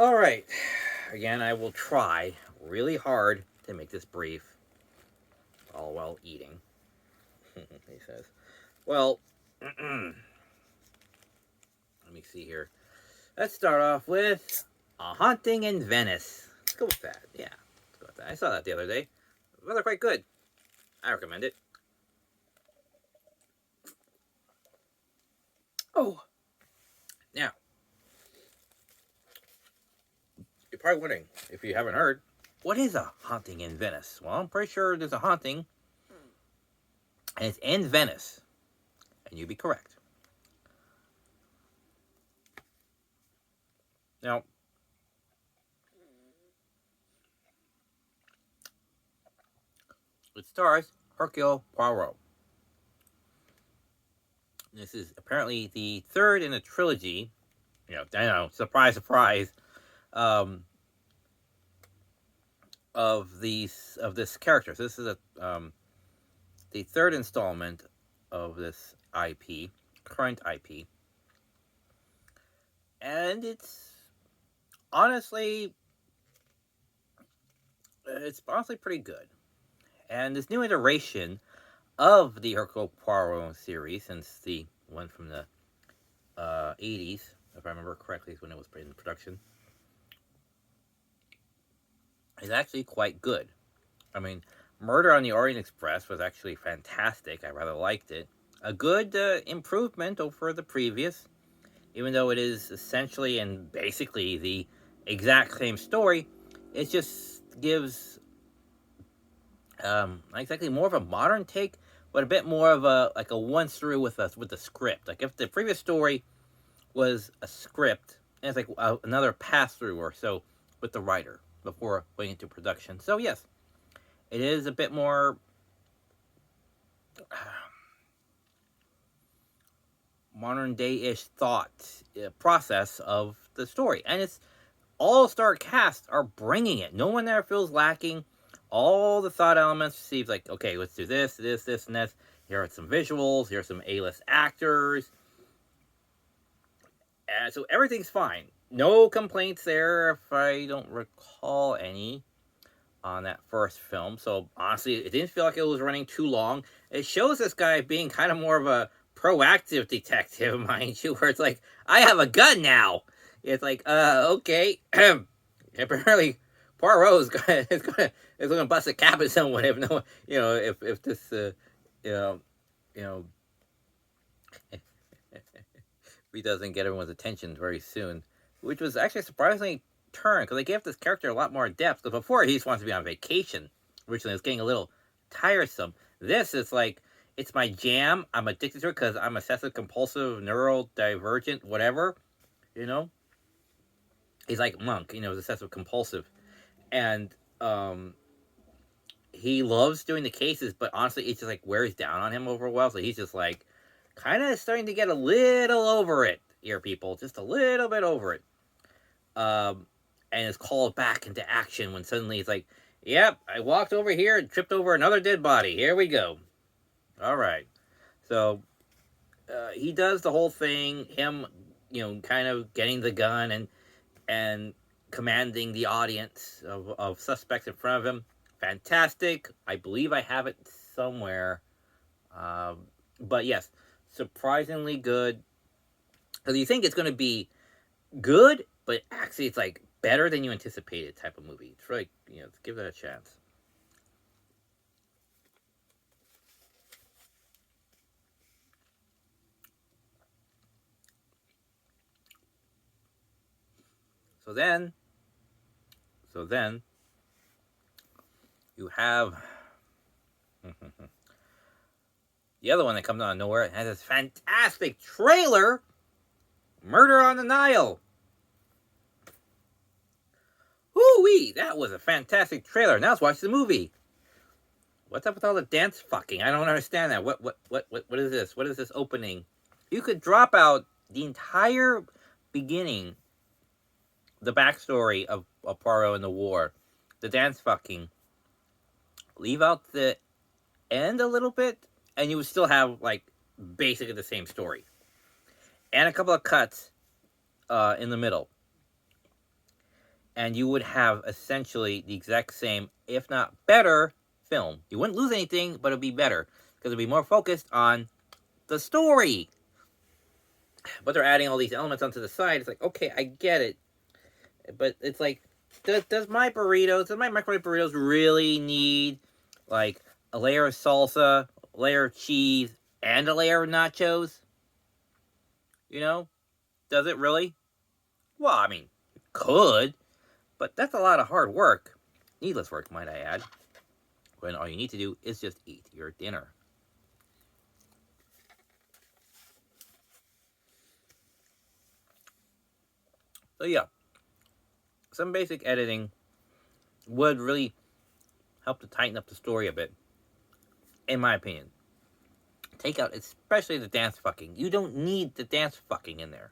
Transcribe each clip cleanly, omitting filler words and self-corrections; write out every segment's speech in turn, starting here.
All right. Again, I will try really hard to make this brief, all while eating. He says, "Well, let me see here. Let's start off with A Haunting in Venice. Let's go with that. Yeah, let's go with that. I saw that the other day. Rather quite good. I recommend it. Oh, now you're probably wondering if you haven't heard, what is A Haunting in Venice? Well, I'm pretty sure there's a haunting, and it's in Venice, and you'd be correct. Now, it stars Hercule Poirot. This is apparently the third in a trilogy. I know, surprise, surprise. Um, of this character. So this is the third installment of this IP, current IP, and honestly, it's honestly pretty good. And this new iteration of the Hercule Poirot series, since the one from the 80s, if I remember correctly, is when it was in production, is actually quite good. I mean, Murder on the Orient Express was actually fantastic. I rather liked it. A good improvement over the previous, even though it is essentially and basically the exact same story. It just gives not exactly more of a modern take, but a bit more of a once through with the script. Like if the previous story was a script, and it's like another pass through or so with the writer before going into production. So yes, it is a bit more modern day-ish thought process of the story, and it's all-star cast are bringing it. No one there feels lacking. All the thought elements seems like, okay, let's do this, and this. Here are some visuals. Here are some A-list actors. And so everything's fine. No complaints there, if I don't recall any, on that first film. So honestly, it didn't feel like it was running too long. It shows this guy being kind of more of a proactive detective, mind you, where it's like, I have a gun now. It's like, okay. Apparently, Poirot is gonna bust a cap at someone if no, if this, you know, you know, if he doesn't get everyone's attention very soon, which was actually surprisingly turned because they gave this character a lot more depth. Because before he just wants to be on vacation, originally it's getting a little tiresome. This is like, it's my jam. I'm addicted to it because I'm obsessive compulsive, neurodivergent, whatever. You know, he's like Monk. Obsessive compulsive, and he loves doing the cases, but honestly, it just like wears down on him over a while. So he's just like kind of starting to get a little over it here, people, just a little bit over it. And is called back into action when suddenly it's like, yep, I walked over here and tripped over another dead body. Here we go. All right. So he does the whole thing, him, kind of getting the gun and commanding the audience of suspects in front of him. Fantastic. I believe I have it somewhere. But yes, surprisingly good. Because you think it's going to be good, but actually it's like better than you anticipated type of movie. It's really, give that a chance. So then you have the other one that comes out of nowhere. It has this fantastic trailer, Murder on the Nile. Woo-wee, that was a fantastic trailer. Now let's watch the movie. What's up with all the dance fucking? I don't understand that. What is this? What is this opening? You could drop out the entire beginning, the backstory of Poirot in the war, the dance fucking. Leave out the end a little bit, and you would still have like basically the same story, and a couple of cuts in the middle. and you would have essentially the exact same, if not better, film. You wouldn't lose anything, but it'd be better because it'd be more focused on the story. But they're adding all these elements onto the side. It's like, okay, I get it, but it's like, does my microwave burritos really need like a layer of salsa, a layer of cheese, and a layer of nachos? You know, does it really? Well, I mean, it could, but that's a lot of hard work. Needless work, might I add, when all you need to do is just eat your dinner. So yeah, some basic editing would really help to tighten up the story a bit, in my opinion. Take out especially the dance fucking. You don't need the dance fucking in there.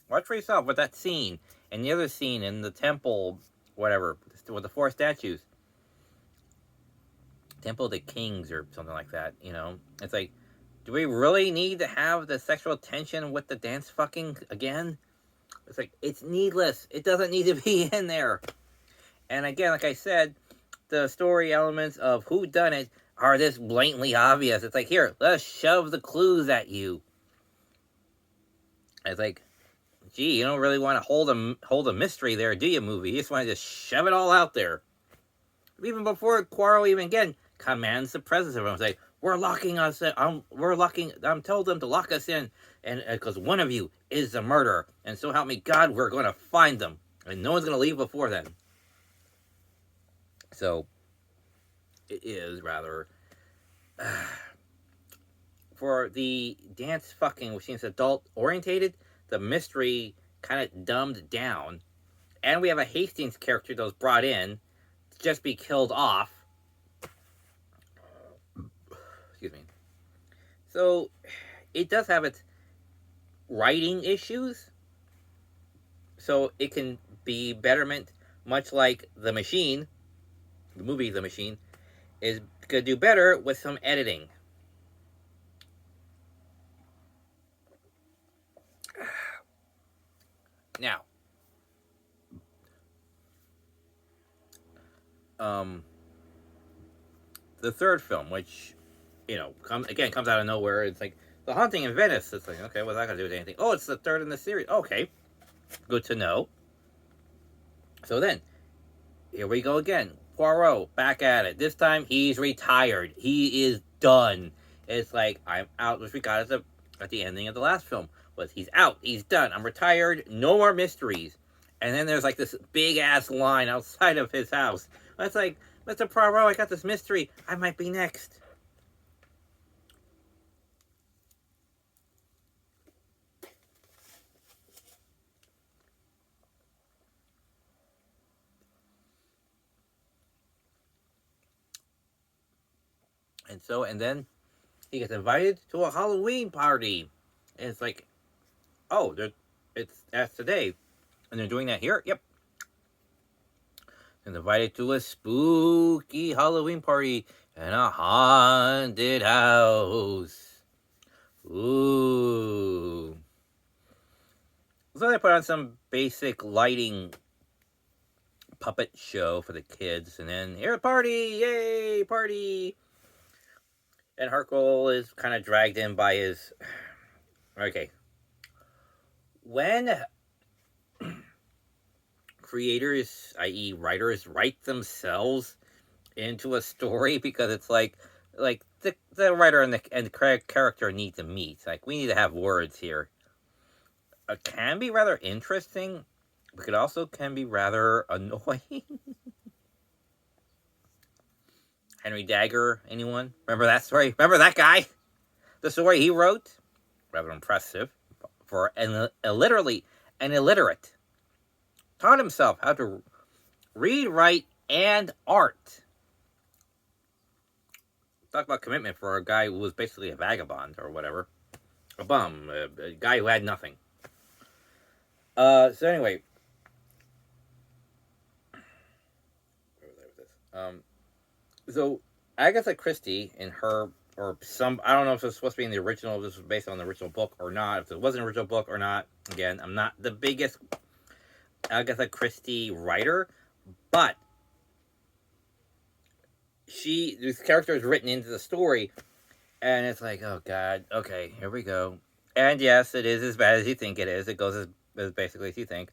Watch for yourself with that scene and the other scene in the temple, whatever, with the four statues. Temple of the Kings or something like that, you know? It's like, do we really need to have the sexual tension with the dance fucking again? It's like, it's needless. It doesn't need to be in there. And again, like I said, the story elements of who done it are this blatantly obvious. It's like, here, let's shove the clues at you. It's like, gee, you don't really want to hold a mystery there, do you, movie? You just want to just shove it all out there. Even before Quarrel even again commands the presence of him, say, we're locking us in. I'm told them to lock us in, and because one of you is the murderer, and so help me God, we're going to find them, and no one's going to leave before then. So it is rather for the dance fucking, which seems adult orientated, the mystery kind of dumbed down, and we have a Hastings character that was brought in to just be killed off. Excuse me. So it does have its writing issues, so it can be betterment, much like The Machine, the movie The Machine, is going to do better with some editing. Now, the third film, which, you know, comes out of nowhere. It's like The Haunting in Venice. It's like, okay, what's that got to do with anything? Oh, it's the third in the series. Okay, good to know. So then, here we go again. Poirot, back at it. This time, he's retired. He is done. It's like, I'm out, which we got at the ending of the last film. Was he's out, he's done, I'm retired, no more mysteries. And then there's like this big ass line outside of his house. It's like, Mr. Poirot, I got this mystery. I might be next. And then he gets invited to a Halloween party. And it's like, oh, that's today. And they're doing that here? Yep. And invited to a spooky Halloween party in a haunted house. Ooh. So they put on some basic lighting puppet show for the kids, and then here, party, yay, party. And Harkle is kind of dragged in by his... Okay. When creators, i.e. writers, write themselves into a story, because it's like the writer and the character need to meet. Like, we need to have words here. It can be rather interesting, but it also can be rather annoying. Henry Dagger, anyone? Remember that story? Remember that guy? The story he wrote? Rather impressive. For literally an illiterate. Taught himself how to read, write, and art. Talk about commitment for a guy who was basically a vagabond or whatever. A bum. A guy who had nothing. So anyway. Where was I with this? So Agatha Christie, in her or some, I don't know if it's supposed to be in the original, if this was based on the original book or not, if it was an original book or not. Again, I'm not the biggest Agatha Christie writer, but this character is written into the story, and it's like, oh god, okay, here we go. And yes, it is as bad as you think it is. It goes as basically as you think.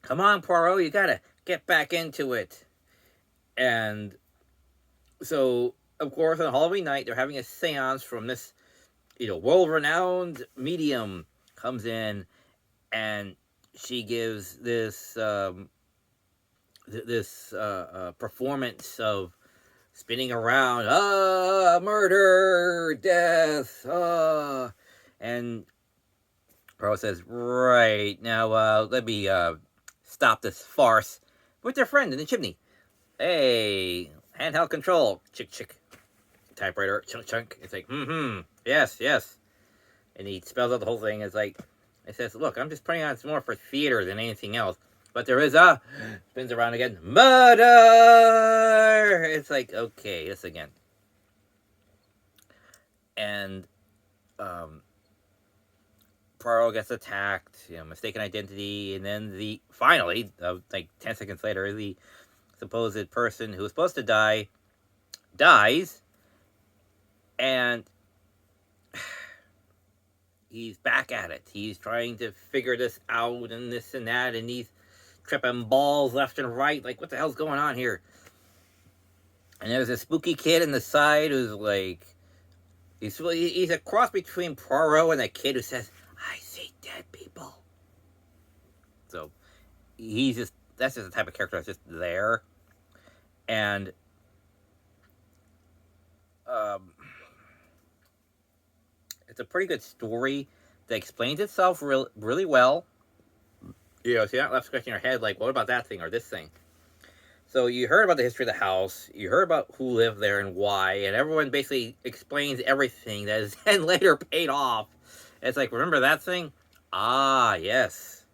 Come on, Poirot, you gotta get back into it. And so, of course, on Halloween night, they're having a seance from this, world-renowned medium comes in, and she gives this performance of spinning around, murder, death, and Poirot says, right, now, let me, stop this farce with their friend in the chimney. Hey, handheld control, chick, chick, typewriter, chunk, chunk. It's like, yes, yes. And he spells out the whole thing. It's like, it says, look, I'm just putting on some more for theater than anything else. But there is spins around again, murder! It's like, okay, this again. And, Poirot gets attacked, mistaken identity, and then finally, like 10 seconds later, the supposed person who was supposed to die dies, and he's back at it. He's trying to figure this out and this and that, and he's tripping balls left and right. Like, what the hell's going on here? And there's a spooky kid in the side who's like, he's a cross between Poirot and that kid who says, I see dead people. So that's just the type of character that's just there. And it's a pretty good story that explains itself really well. So you're not left scratching your head like, what about that thing or this thing? So you heard about the history of the house, you heard about who lived there and why, and everyone basically explains everything that is then later paid off. It's like, remember that thing? Ah, yes.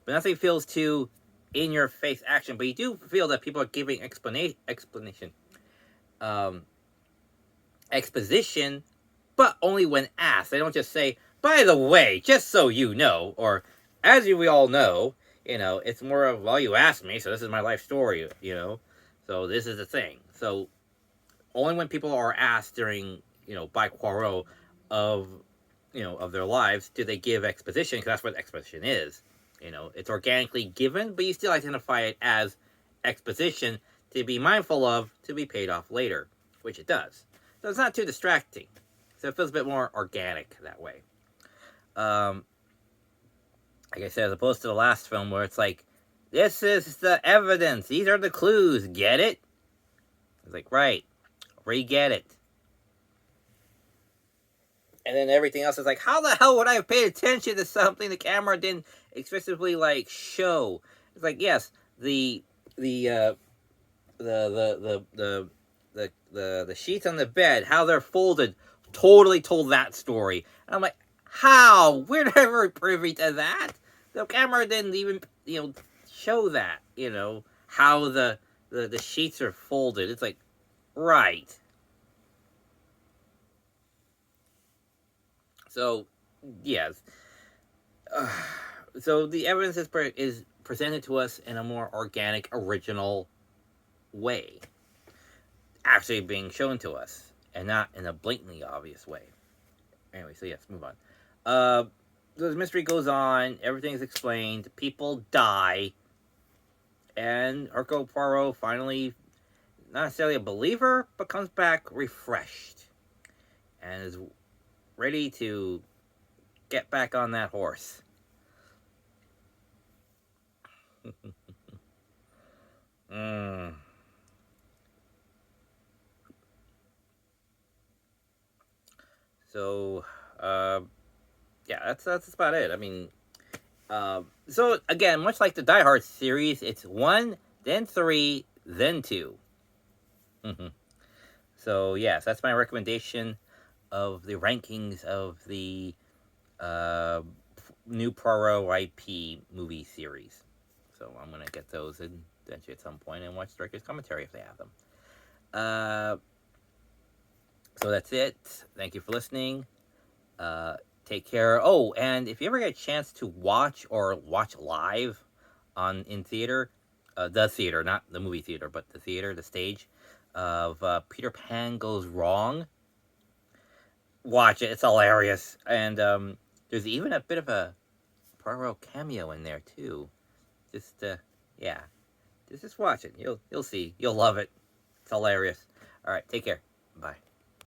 But nothing feels too in-your-face action, but you do feel that people are giving exposition, but only when asked. They don't just say, by the way, just so you know, or as we all know, it's more of, well, you asked me, so this is my life story, so this is the thing. So only when people are asked during, by Poirot of their lives do they give exposition, because that's what exposition is. It's organically given, but you still identify it as exposition to be mindful of, to be paid off later, which it does. So it's not too distracting. So it feels a bit more organic that way. Like I said, as opposed to the last film where it's like, this is the evidence, these are the clues, get it? It's like, right, re-get it. And then everything else is like, how the hell would I have paid attention to something the camera didn't explicitly show? It's like, yes, the sheets on the bed, how they're folded, totally told that story. And I'm like, how? We're never privy to that. The camera didn't even, show that, how the sheets are folded. It's like, right. So, yes. So the evidence is presented to us in a more organic, original way. Actually being shown to us, and not in a blatantly obvious way. Anyway, so yes, move on. The mystery goes on, everything's explained, people die, and Hercule Poirot finally, not necessarily a believer, but comes back refreshed, and is ready to get back on that horse. So, yeah, that's about it. I mean, so again, much like the Die Hard series, it's 1, then 3, then 2. So yes, that's my recommendation of the rankings of the new Poirot IP movie series. So I'm gonna get those eventually at some point and watch the director's commentary if they have them. So that's it. Thank you for listening. Take care. Oh, and if you ever get a chance to watch live in theater, the theater, not the movie theater, but the theater, the stage of Peter Pan Goes Wrong, watch it. It's hilarious, and there's even a bit of a Poirot cameo in there too. Just yeah, just watch it. You'll see. You'll love it. It's hilarious. All right, take care. Bye.